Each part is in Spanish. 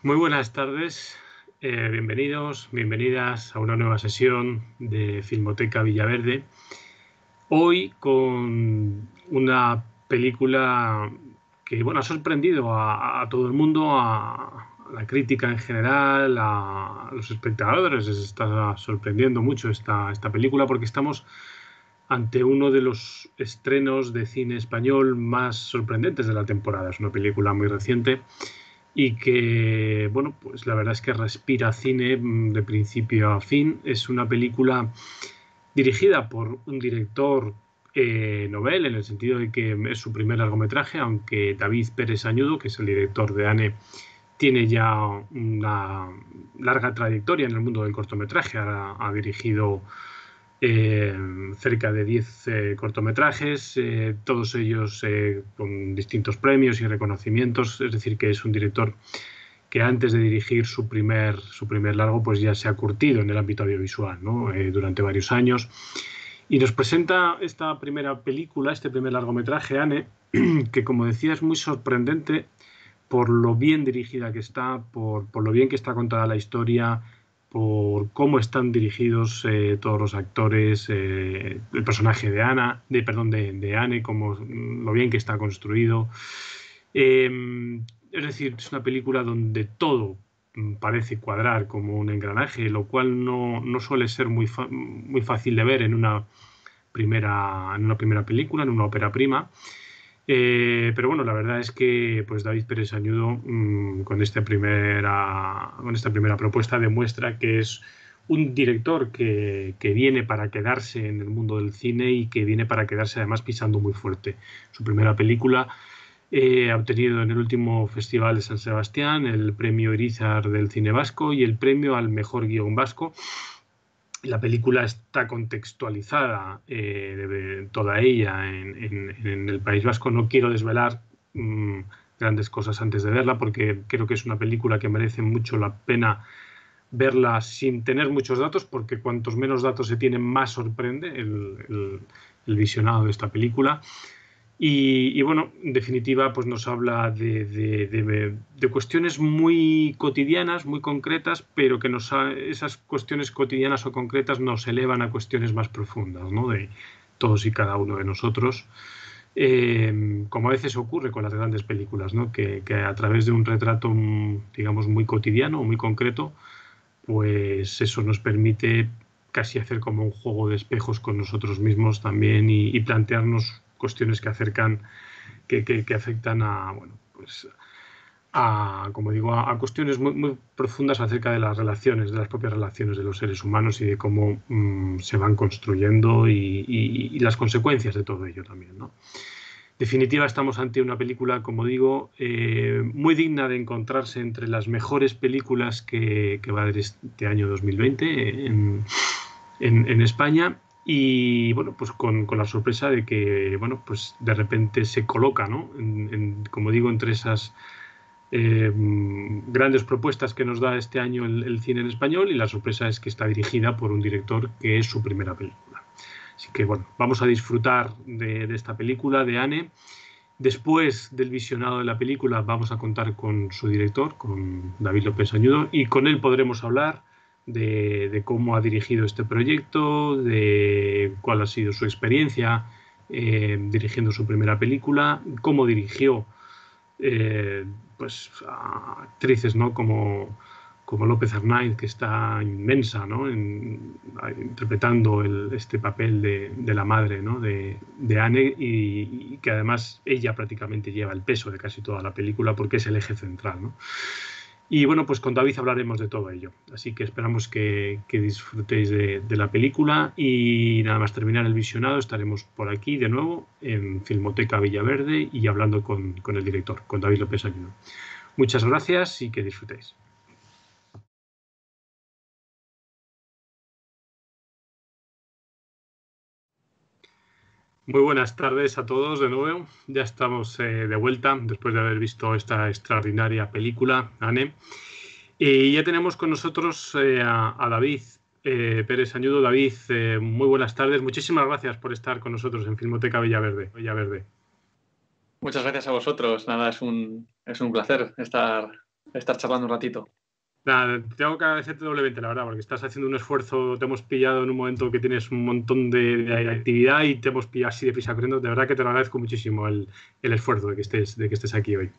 Muy buenas tardes, bienvenidos, bienvenidas a una nueva sesión de Filmoteca Villaverde. Hoy con una película que ha sorprendido a todo el mundo, a la crítica en general, a los espectadores. Les está sorprendiendo mucho esta película porque estamos ante uno de los estrenos de cine español más sorprendentes de la temporada. Es una película muy reciente y que, pues la verdad es que respira cine de principio a fin. Es una película dirigida por un director novel, en el sentido de que es su primer largometraje, aunque David Pérez Añudo, que es el director de ANE, tiene ya una larga trayectoria en el mundo del cortometraje. Ha dirigido cerca de 10 cortometrajes, todos ellos con distintos premios y reconocimientos. Es decir, que es un director que antes de dirigir su primer largo, pues ya se ha curtido en el ámbito audiovisual, ¿no? Durante varios años. Y nos presenta esta primera película, este primer largometraje, Anne, que, como decía, es muy sorprendente por lo bien dirigida que está, por lo bien que está contada la historia, por cómo están dirigidos todos los actores, el personaje de Anne, como lo bien que está construido. Es decir, es una película donde todo parece cuadrar como un engranaje, lo cual no suele ser muy fácil de ver en una primera película, en una ópera prima. Pero bueno, la verdad es que pues David Pérez Añudo con esta primera propuesta demuestra que es un director que viene para quedarse en el mundo del cine y que viene para quedarse además pisando muy fuerte. Su primera película ha obtenido en el último Festival de San Sebastián el premio Irizar del cine vasco y el premio al mejor guión vasco. La película está contextualizada, toda ella, en el País Vasco. No quiero desvelar grandes cosas antes de verla, porque creo que es una película que merece mucho la pena verla sin tener muchos datos, porque cuantos menos datos se tienen, más sorprende el visionado de esta película. Y bueno, en definitiva, pues nos habla de cuestiones muy cotidianas, muy concretas, pero que esas cuestiones cotidianas o concretas nos elevan a cuestiones más profundas, ¿no? De todos y cada uno de nosotros. Como a veces ocurre con las grandes películas, ¿no? Que a través de un retrato, digamos, muy cotidiano o muy concreto, pues eso nos permite casi hacer como un juego de espejos con nosotros mismos también, y plantearnos cuestiones que afectan a, como digo, a cuestiones muy profundas acerca de las relaciones, de las propias relaciones de los seres humanos y de cómo se van construyendo y las consecuencias de todo ello también, ¿no? En definitiva, estamos ante una película, como digo, muy digna de encontrarse entre las mejores películas que va a haber este año 2020 en España. Y bueno, pues con la sorpresa de que, pues de repente se coloca, ¿no? Como digo, entre esas grandes propuestas que nos da este año el cine en español, y la sorpresa es que está dirigida por un director que es su primera película. Así que bueno, vamos a disfrutar de esta película, de Anne. Después del visionado de la película vamos a contar con su director, con David López Añudo, y con él podremos hablar de cómo ha dirigido este proyecto, de cuál ha sido su experiencia dirigiendo su primera película, cómo dirigió pues a actrices, ¿no? Como López Arnaiz, que está inmensa, ¿no? Interpretando este papel de la madre, ¿no? de Anne, y que además ella prácticamente lleva el peso de casi toda la película porque es el eje central, ¿no? Y bueno, pues con David hablaremos de todo ello. Así que esperamos que disfrutéis de la película, y nada más terminar el visionado estaremos por aquí de nuevo en Filmoteca Villaverde y hablando con el director, con David López Añudo. Muchas gracias y que disfrutéis. Muy buenas tardes a todos de nuevo. Ya estamos de vuelta después de haber visto esta extraordinaria película, Anne. Y ya tenemos con nosotros a David Pérez Añudo. David, muy buenas tardes. Muchísimas gracias por estar con nosotros en Filmoteca Villaverde. Muchas gracias a vosotros. Nada, es un placer estar estar charlando un ratito. Nada, tengo que agradecerte doblemente, la verdad, porque estás haciendo un esfuerzo, te hemos pillado en un momento que tienes un montón de actividad y te hemos pillado así deprisa corriendo. De verdad que te lo agradezco muchísimo el esfuerzo de que estés aquí hoy.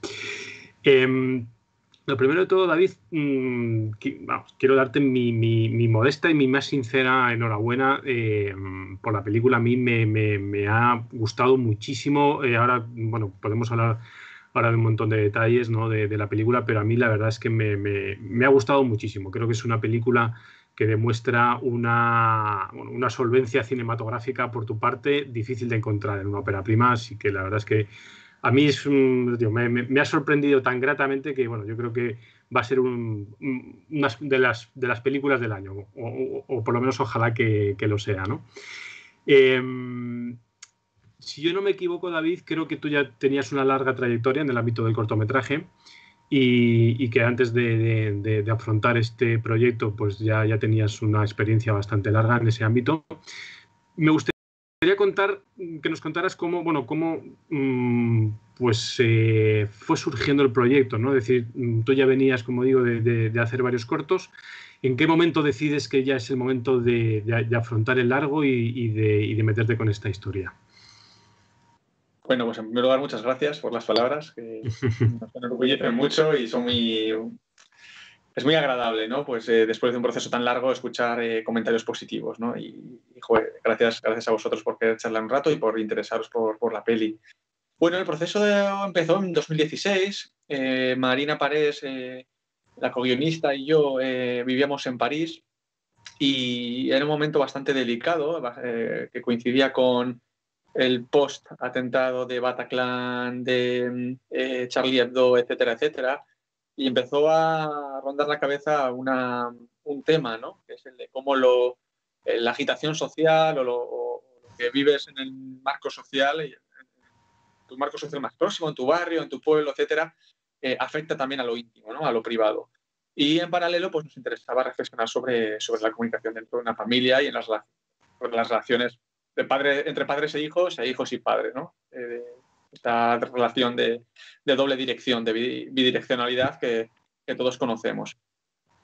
Lo primero de todo, David, vamos, quiero darte mi modesta y mi más sincera enhorabuena por la película. A mí me ha gustado muchísimo. Ahora, bueno, podemos hablar ahora de un montón de detalles, ¿no? de la película, pero a mí la verdad es que me ha gustado muchísimo. Creo que es una película que demuestra una solvencia cinematográfica por tu parte difícil de encontrar en una ópera prima, así que la verdad es que a mí me ha sorprendido tan gratamente que, bueno, yo creo que va a ser una de las películas del año, o por lo menos ojalá que lo sea, ¿no? Si yo no me equivoco, David, creo que tú ya tenías una larga trayectoria en el ámbito del cortometraje y que antes de afrontar este proyecto, pues ya tenías una experiencia bastante larga en ese ámbito. Me gustaría que nos contaras cómo pues fue surgiendo el proyecto, ¿no? Es decir, tú ya venías, como digo, de hacer varios cortos. ¿En qué momento decides que ya es el momento de afrontar el largo y de meterte con esta historia? Bueno, pues en primer lugar, muchas gracias por las palabras, que nos enorgullecen mucho y es muy agradable, ¿no? Pues después de un proceso tan largo, escuchar comentarios positivos, ¿no? Y joder, gracias a vosotros por querer charlar un rato y por interesaros por la peli. Bueno, el proceso empezó en 2016. Marina Parés, la co-guionista, y yo vivíamos en París y era un momento bastante delicado que coincidía con el post-atentado de Bataclan, de Charlie Hebdo, etcétera, etcétera, y empezó a rondar la cabeza un tema, ¿no? Que es el de cómo la agitación social o lo que vives en el marco social, en tu marco social más próximo, en tu barrio, en tu pueblo, etcétera, afecta también a lo íntimo, ¿no? A lo privado. Y en paralelo, pues nos interesaba reflexionar sobre la comunicación dentro de una familia y en las relaciones entre padres e hijos y padres, ¿no? Esta relación de doble dirección, de bidireccionalidad que todos conocemos.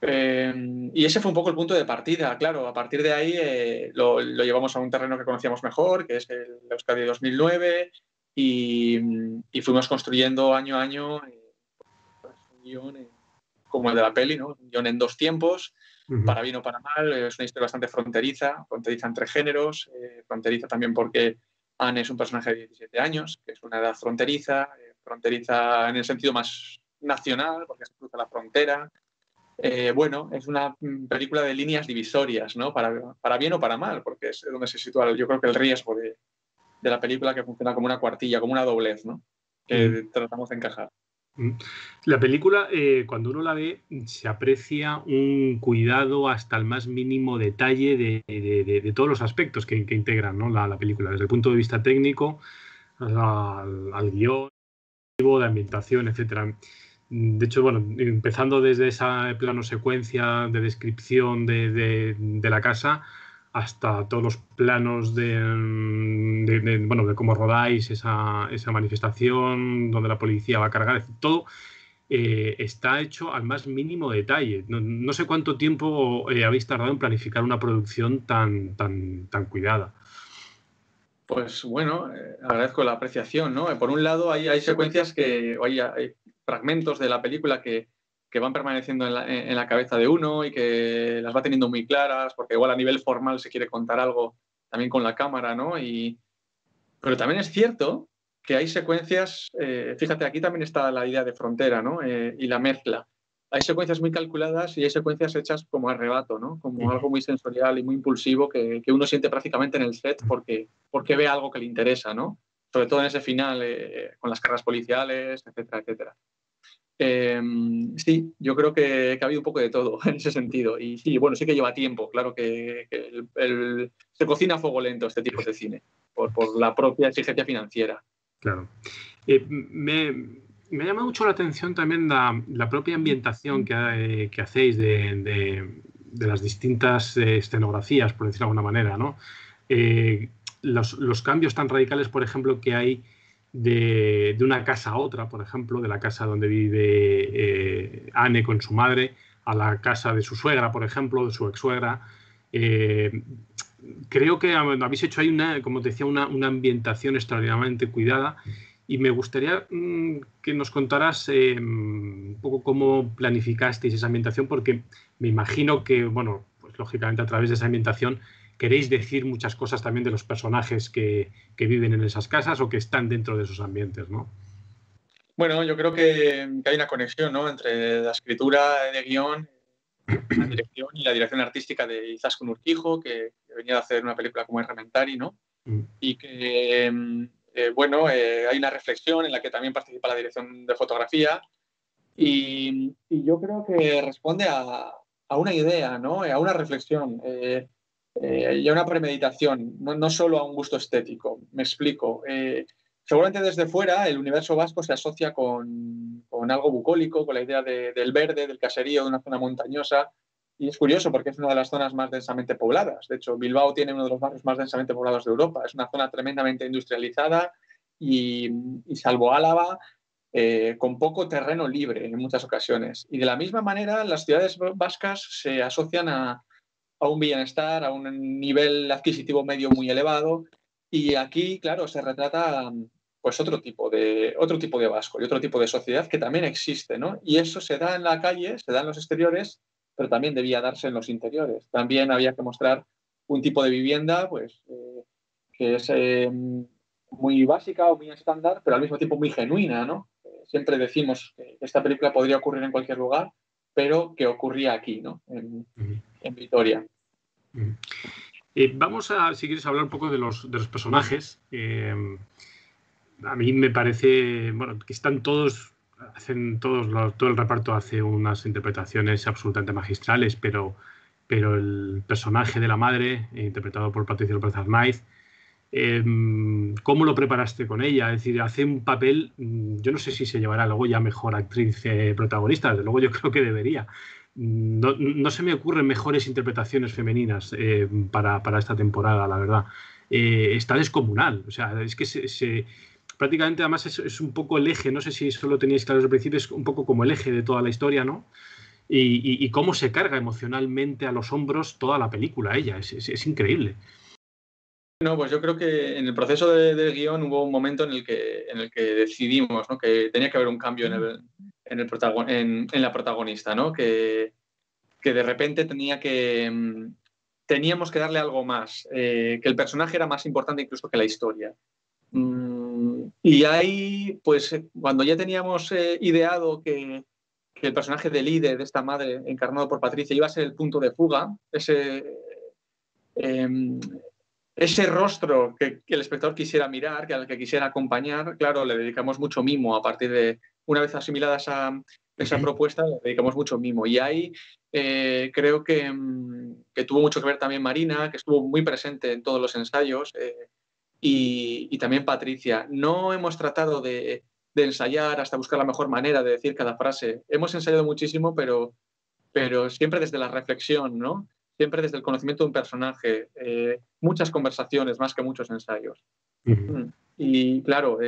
Y ese fue un poco el punto de partida. Claro, a partir de ahí lo llevamos a un terreno que conocíamos mejor, que es el Euskadi 2009, y fuimos construyendo año a año un guión como el de la peli, ¿no? Un guión en 2 tiempos, para bien o para mal. Es una historia bastante fronteriza entre géneros, fronteriza también porque Anne es un personaje de 17 años, que es una edad fronteriza en el sentido más nacional, porque se cruza la frontera. Bueno, es una película de líneas divisorias, ¿no? Para bien o para mal, porque es donde se sitúa, yo creo que el riesgo de la película, que funciona como una cuartilla, como una doblez, ¿no? Que tratamos de encajar. La película, cuando uno la ve, se aprecia un cuidado hasta el más mínimo detalle de todos los aspectos que integran, ¿no? la película, desde el punto de vista técnico al guión, de ambientación, etcétera. De hecho, bueno, empezando desde esa plano secuencia de descripción de la casa hasta todos los planos de cómo rodáis esa manifestación, donde la policía va a cargar, todo está hecho al más mínimo detalle. No sé cuánto tiempo habéis tardado en planificar una producción tan cuidada. Pues bueno, agradezco la apreciación, ¿no? Por un lado, hay secuencias hay fragmentos de la película que van permaneciendo en la cabeza de uno y que las va teniendo muy claras, porque igual a nivel formal se quiere contar algo también con la cámara, ¿no? Pero también es cierto que hay secuencias, fíjate, aquí también está la idea de frontera, ¿no? Y la mezcla. Hay secuencias muy calculadas y hay secuencias hechas como arrebato, ¿no? Como algo muy sensorial y muy impulsivo que uno siente prácticamente en el set porque ve algo que le interesa, ¿no? Sobre todo en ese final, con las cargas policiales, etcétera, etcétera. Sí, yo creo que ha habido un poco de todo en ese sentido. Y sí, bueno, sí que lleva tiempo. Claro que se cocina a fuego lento este tipo de cine, por la propia exigencia financiera. Claro. Me ha llamado mucho la atención también la propia ambientación que hacéis de las distintas escenografías, por decirlo de alguna manera, ¿no? Los cambios tan radicales, por ejemplo, que hay de una casa a otra, por ejemplo, de la casa donde vive Anne con su madre, a la casa de su suegra, por ejemplo, de su ex-suegra. Creo que habéis hecho ahí, como te decía, una ambientación extraordinariamente cuidada, y me gustaría que nos contaras un poco cómo planificasteis esa ambientación, porque me imagino que, bueno, pues lógicamente a través de esa ambientación queréis decir muchas cosas también de los personajes que viven en esas casas o que están dentro de esos ambientes, ¿no? Bueno, yo creo que hay una conexión, ¿no?, entre la escritura de guión, la dirección y la dirección artística de Izaskun Urquijo, que venía de hacer una película como Errementari, ¿no? Y que, hay una reflexión en la que también participa la dirección de fotografía, y yo creo que responde a una idea, ¿no?, a una reflexión y a una premeditación, no solo a un gusto estético. Me explico. Seguramente desde fuera el universo vasco se asocia con algo bucólico, con la idea del verde, del caserío, de una zona montañosa. Y es curioso porque es una de las zonas más densamente pobladas. De hecho, Bilbao tiene uno de los barrios más densamente poblados de Europa. Es una zona tremendamente industrializada y salvo Álava, con poco terreno libre en muchas ocasiones. Y de la misma manera, las ciudades vascas se asocian a un bienestar, a un nivel adquisitivo medio muy elevado. Y aquí, claro, se retrata pues otro tipo de vasco y otro tipo de sociedad que también existe, ¿no? Y eso se da en la calle, se da en los exteriores, pero también debía darse en los interiores. También había que mostrar un tipo de vivienda, pues, que es muy básica o muy estándar, pero al mismo tiempo muy genuina, ¿no? Siempre decimos que esta película podría ocurrir en cualquier lugar, pero que ocurría aquí, ¿no? En Vitoria. Vamos a, si quieres, hablar un poco de los personajes. A mí me parece, bueno, que están todos, todo el reparto hace unas interpretaciones absolutamente magistrales, pero el personaje de la madre, interpretado por Patricia López Arnaiz, ¿cómo lo preparaste con ella? Es decir, hace un papel, yo no sé si se llevará luego ya mejor actriz protagonista, desde luego yo creo que debería. No se me ocurren mejores interpretaciones femeninas para esta temporada, la verdad. Está descomunal, o sea, es que prácticamente además es un poco el eje, no sé si eso lo teníais claro desde el principio, es un poco como el eje de toda la historia, ¿no? Y cómo se carga emocionalmente a los hombros toda la película, ella, es increíble. No, pues yo creo que en el proceso del guión hubo un momento en el que decidimos, ¿no?, que tenía que haber un cambio en la protagonista, ¿no? Que de repente teníamos que darle algo más, que el personaje era más importante incluso que la historia. Y ahí, pues, cuando ya teníamos ideado que el personaje de líder de esta madre, encarnado por Patricia, iba a ser el punto de fuga, ese rostro que el espectador quisiera mirar, que al que quisiera acompañar, claro, le dedicamos mucho mimo a partir de, una vez asimilada esa propuesta, le dedicamos mucho mimo. Y ahí creo que tuvo mucho que ver también Marina, que estuvo muy presente en todos los ensayos, y también Patricia. No hemos tratado de ensayar hasta buscar la mejor manera de decir cada frase. Hemos ensayado muchísimo, pero siempre desde la reflexión, ¿no? Siempre desde el conocimiento de un personaje, muchas conversaciones más que muchos ensayos. Y claro,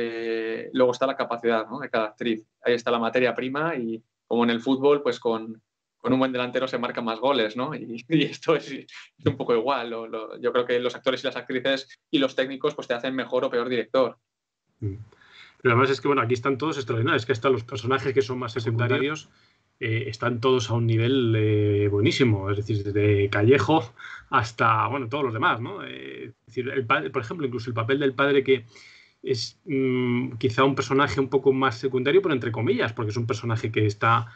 luego está la capacidad, ¿no?, de cada actriz. Ahí está la materia prima y, como en el fútbol, pues con un buen delantero se marcan más goles, ¿no? Y esto es un poco igual. Yo creo que los actores y las actrices y los técnicos pues te hacen mejor o peor director. Pero además es que, bueno, aquí están todos extraordinarios. Es que hasta los personajes que son más secundarios están todos a un nivel buenísimo. Es decir, desde Callejo hasta, bueno, todos los demás, ¿no? Es decir, el padre, por ejemplo, incluso el papel del padre, que es quizá un personaje un poco más secundario, pero entre comillas, porque es un personaje que está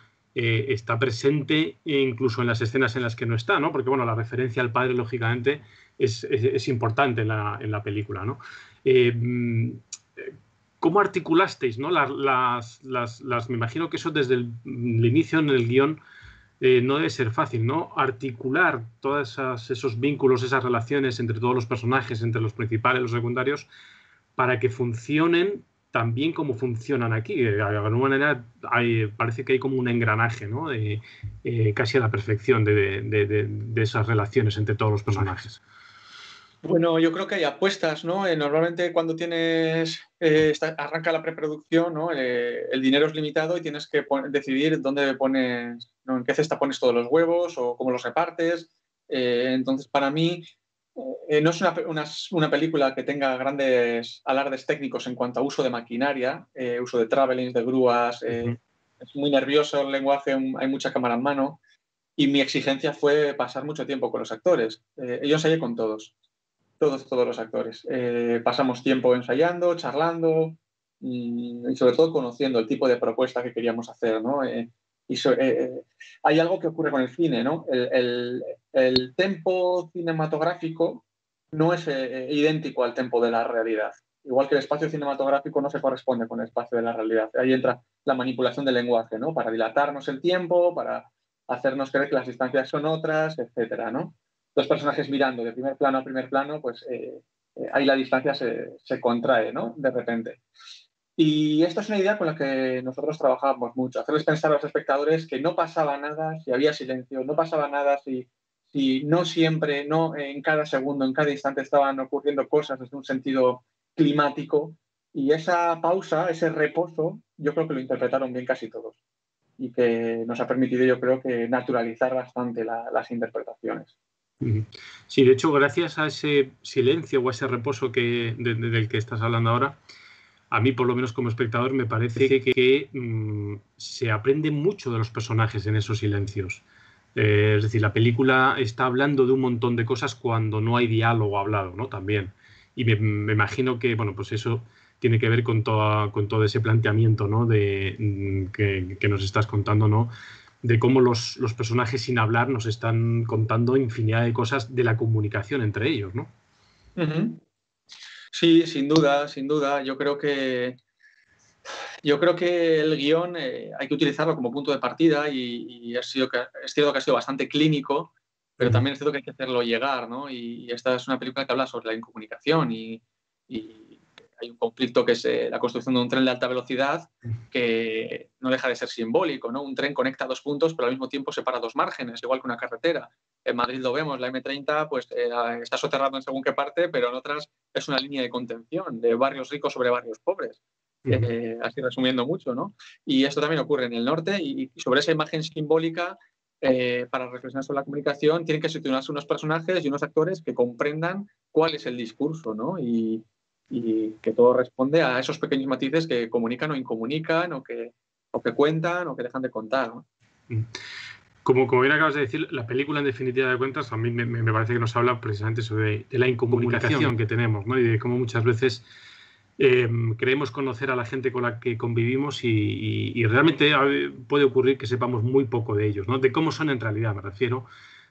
presente incluso en las escenas en las que no está, ¿no? Porque, bueno, la referencia al padre, lógicamente, es importante en la película, ¿no? ¿Cómo articulasteis, ¿no? Me imagino que eso desde el inicio en el guión no debe ser fácil, ¿no? Articular todos esos vínculos, esas relaciones entre todos los personajes, entre los principales y los secundarios, para que funcionen tan bien como funcionan aquí. De alguna manera parece que hay como un engranaje, ¿no? Casi a la perfección de esas relaciones entre todos los personajes. Bueno, yo creo que hay apuestas, ¿no? Normalmente cuando tienes, arranca la preproducción, ¿no? El dinero es limitado y tienes que decidir dónde pones, ¿no? En qué cesta pones todos los huevos o cómo los repartes. Entonces, para mí, no es una película que tenga grandes alardes técnicos en cuanto a uso de maquinaria, uso de travelings, de grúas. Ujú. Es muy nervioso el lenguaje, hay mucha cámara en mano. Y mi exigencia fue pasar mucho tiempo con los actores. Yo ensayé con todos. Todos los actores. Pasamos tiempo ensayando, charlando y sobre todo conociendo el tipo de propuesta que queríamos hacer, ¿no? Hay algo que ocurre con el cine, ¿no? El tempo cinematográfico no es idéntico al tempo de la realidad. Igual que el espacio cinematográfico no se corresponde con el espacio de la realidad. Ahí entra la manipulación del lenguaje, ¿no? Para dilatarnos el tiempo, para hacernos creer que las distancias son otras, etcétera, ¿no? Dos personajes mirando de primer plano a primer plano, pues ahí la distancia se contrae, ¿no? De repente. Y esta es una idea con la que nosotros trabajábamos mucho, hacerles pensar a los espectadores que no pasaba nada si había silencio, no pasaba nada si no siempre, no en cada segundo, en cada instante estaban ocurriendo cosas desde un sentido climático. Y esa pausa, ese reposo, yo creo que lo interpretaron bien casi todos y que nos ha permitido, yo creo, que naturalizar bastante las interpretaciones. Ujú. Sí, de hecho, gracias a ese silencio o a ese reposo del que estás hablando ahora, a mí, por lo menos como espectador, me parece que se aprende mucho de los personajes en esos silencios. Es decir, la película está hablando de un montón de cosas cuando no hay diálogo hablado, ¿no? También. Y me imagino que, bueno, pues eso tiene que ver con todo ese planteamiento, ¿no? Que nos estás contando, ¿no? De cómo los personajes sin hablar nos están contando infinidad de cosas de la comunicación entre ellos, ¿no? Ujú. Sí, sin duda, sin duda. Yo creo que el guión hay que utilizarlo como punto de partida y es cierto que ha sido bastante clínico, pero Ujú. también es cierto que hay que hacerlo llegar, ¿no? Y esta es una película que habla sobre la incomunicación y hay un conflicto que es la construcción de un tren de alta velocidad que no deja de ser simbólico, ¿no? Un tren conecta dos puntos, pero al mismo tiempo separa dos márgenes, igual que una carretera. En Madrid lo vemos, la M30 pues, está soterrado en según qué parte, pero en otras es una línea de contención de barrios ricos sobre barrios pobres. Ujú. Así resumiendo mucho, ¿no? Y esto también ocurre en el norte y sobre esa imagen simbólica, para reflexionar sobre la comunicación, tienen que situarse unos personajes y unos actores que comprendan cuál es el discurso, ¿no? Y que todo responde a esos pequeños matices que comunican o incomunican o que cuentan o que dejan de contar, ¿no? Ujú. Como bien acabas de decir, la película, en definitiva de cuentas, a mí me parece que nos habla precisamente sobre de la incomunicación que tenemos, ¿no? Y de cómo muchas veces creemos conocer a la gente con la que convivimos y realmente puede ocurrir que sepamos muy poco de ellos, ¿no? De cómo son en realidad, me refiero,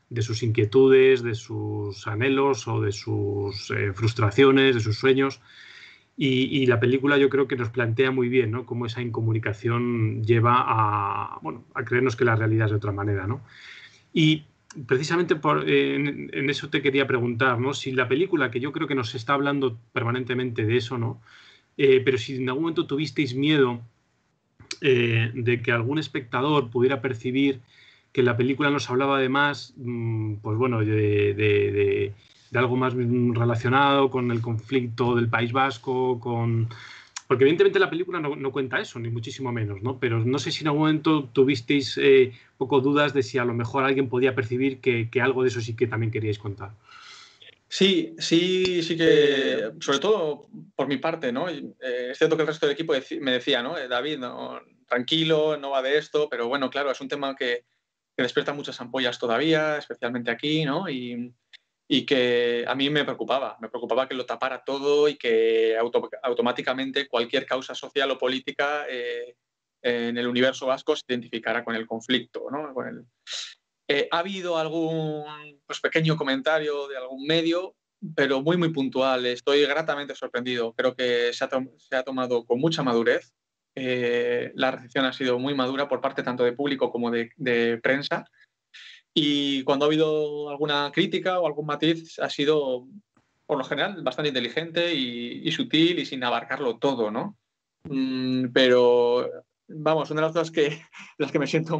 de sus inquietudes, de sus anhelos o de sus frustraciones, de sus sueños. Y la película yo creo que nos plantea muy bien, ¿no? Cómo esa incomunicación lleva bueno, a creernos que la realidad es de otra manera, ¿no? Y precisamente en eso te quería preguntar, ¿no? Si la película, que yo creo que nos está hablando permanentemente de eso, ¿no? Pero si en algún momento tuvisteis miedo de que algún espectador pudiera percibir que la película nos hablaba además, pues bueno, de algo más relacionado con el conflicto del País Vasco, porque evidentemente la película no cuenta eso, ni muchísimo menos, ¿no? Pero no sé si en algún momento tuvisteis poco dudas de si a lo mejor alguien podía percibir que algo de eso sí que también queríais contar. Sí, sí, sí que, sobre todo por mi parte, ¿no? Es cierto que el resto del equipo me decía, ¿no? David, no, tranquilo, no va de esto, pero bueno, claro, es un tema que despierta muchas ampollas todavía, especialmente aquí, ¿no? Y que a mí me preocupaba que lo tapara todo y que automáticamente cualquier causa social o política en el universo vasco se identificara con el conflicto, ¿no? Ha habido algún pues, pequeño comentario de algún medio, pero muy, muy puntual. Estoy gratamente sorprendido. Creo que se ha tomado con mucha madurez. La recepción ha sido muy madura por parte tanto de público como de prensa. Y cuando ha habido alguna crítica o algún matiz, ha sido, por lo general, bastante inteligente y sutil y sin abarcarlo todo, ¿no? Pero, vamos, una de las cosas de las que me siento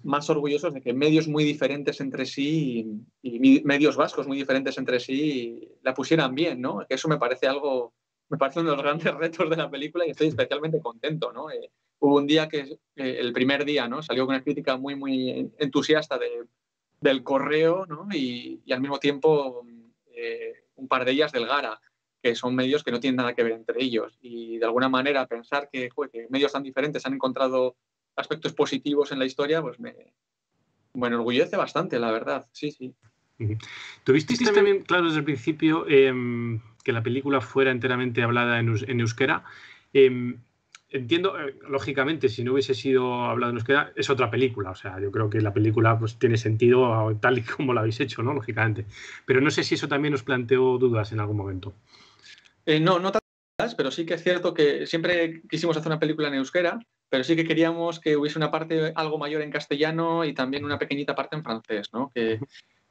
más orgullosos de que medios muy diferentes entre sí y medios vascos muy diferentes entre sí la pusieran bien, ¿no? Que eso me parece uno de los grandes retos de la película y estoy especialmente contento, ¿no? Hubo un día que, el primer día, ¿no? Salió con una crítica muy, muy entusiasta del Correo, ¿no? Y al mismo tiempo un par de ellas del Gara, que son medios que no tienen nada que ver entre ellos. Y de alguna manera pensar que medios tan diferentes han encontrado aspectos positivos en la historia, pues me enorgullece bastante, la verdad. Sí, sí. ¿Tuvisteis también claro desde el principio que la película fuera enteramente hablada en euskera? Entiendo, lógicamente, si no hubiese sido hablado en euskera, es otra película. O sea, yo creo que la película pues, tiene sentido tal y como la habéis hecho, ¿no? Lógicamente. Pero no sé si eso también os planteó dudas en algún momento. No tantas, pero sí que es cierto que siempre quisimos hacer una película en euskera, pero sí que queríamos que hubiese una parte algo mayor en castellano y también una pequeñita parte en francés, ¿no? Que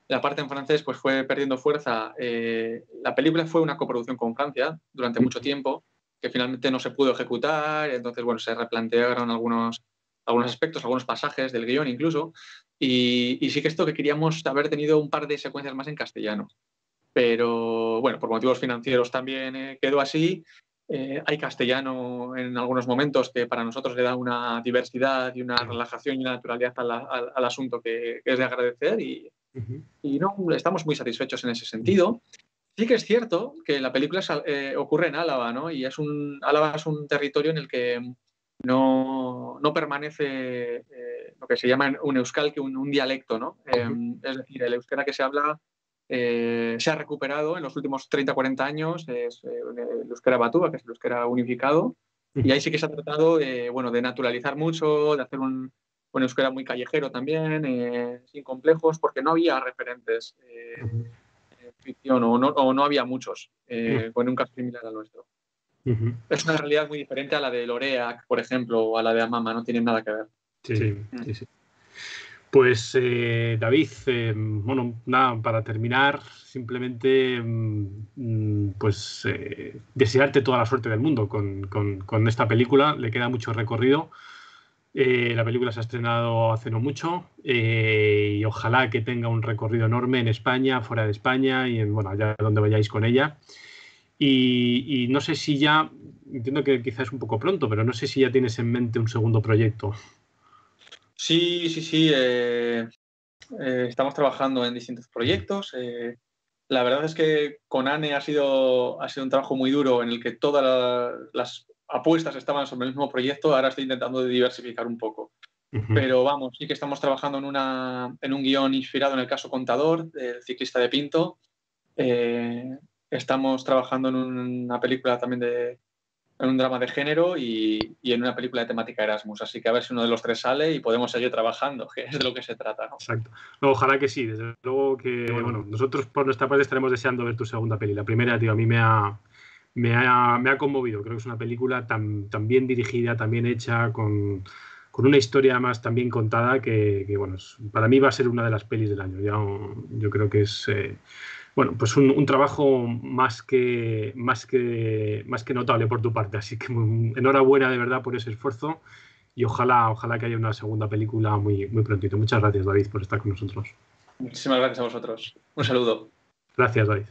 la parte en francés pues fue perdiendo fuerza. La película fue una coproducción con Francia durante mucho tiempo, que finalmente no se pudo ejecutar, entonces bueno, se replantearon algunos aspectos, algunos pasajes del guión incluso, y sí que esto que queríamos haber tenido un par de secuencias más en castellano. Pero bueno, por motivos financieros también quedó así. Hay castellano en algunos momentos que para nosotros le da una diversidad y una relajación y una naturalidad al asunto que es de agradecer y no, estamos muy satisfechos en ese sentido. Sí que es cierto que la película ocurre en Álava, ¿no? Y Álava es un territorio en el que no permanece lo que se llama un euskal, que un dialecto, ¿no? Es decir, el euskera que se habla se ha recuperado en los últimos 30-40 años, es el euskera batúa, que es el euskera unificado, y ahí sí que se ha tratado de naturalizar mucho, de hacer un euskera muy callejero también, sin complejos, porque no había referentes ficción o no había muchos con un caso similar al nuestro. Es una realidad muy diferente a la de Loreac, por ejemplo, o a la de Amama, no tienen nada que ver. Sí. Pues David, bueno, nada, para terminar, simplemente pues desearte toda la suerte del mundo con esta película. Le queda mucho recorrido. La película se ha estrenado hace no mucho y ojalá que tenga un recorrido enorme en España, fuera de España y bueno, allá donde vayáis con ella. Y no sé si ya, entiendo que quizás es un poco pronto, pero no sé si ya tienes en mente un segundo proyecto. Sí. Estamos trabajando en distintos proyectos. La verdad es que con Anne ha sido un trabajo muy duro en el que todas las apuestas estaban sobre el mismo proyecto. Ahora estoy intentando diversificar un poco. Pero vamos, sí que estamos trabajando en un guión inspirado en el caso Contador, del ciclista de Pinto. Estamos trabajando en una película también en un drama de género y en una película de temática Erasmus. Así que a ver si uno de los tres sale y podemos seguir trabajando, que es de lo que se trata, ¿no? Exacto. No, ojalá que sí. Desde luego que, bueno, nosotros por nuestra parte estaremos deseando ver tu segunda peli. La primera, tío, a mí me ha conmovido. Creo que es una película tan bien dirigida, tan bien hecha, con una historia más tan bien contada que bueno, para mí va a ser una de las pelis del año. Yo creo que es... bueno, pues un trabajo más que notable por tu parte. Así que enhorabuena de verdad por ese esfuerzo y ojalá que haya una segunda película muy prontito. Muchas gracias, David, por estar con nosotros. Muchísimas gracias a vosotros. Un saludo. Gracias, David.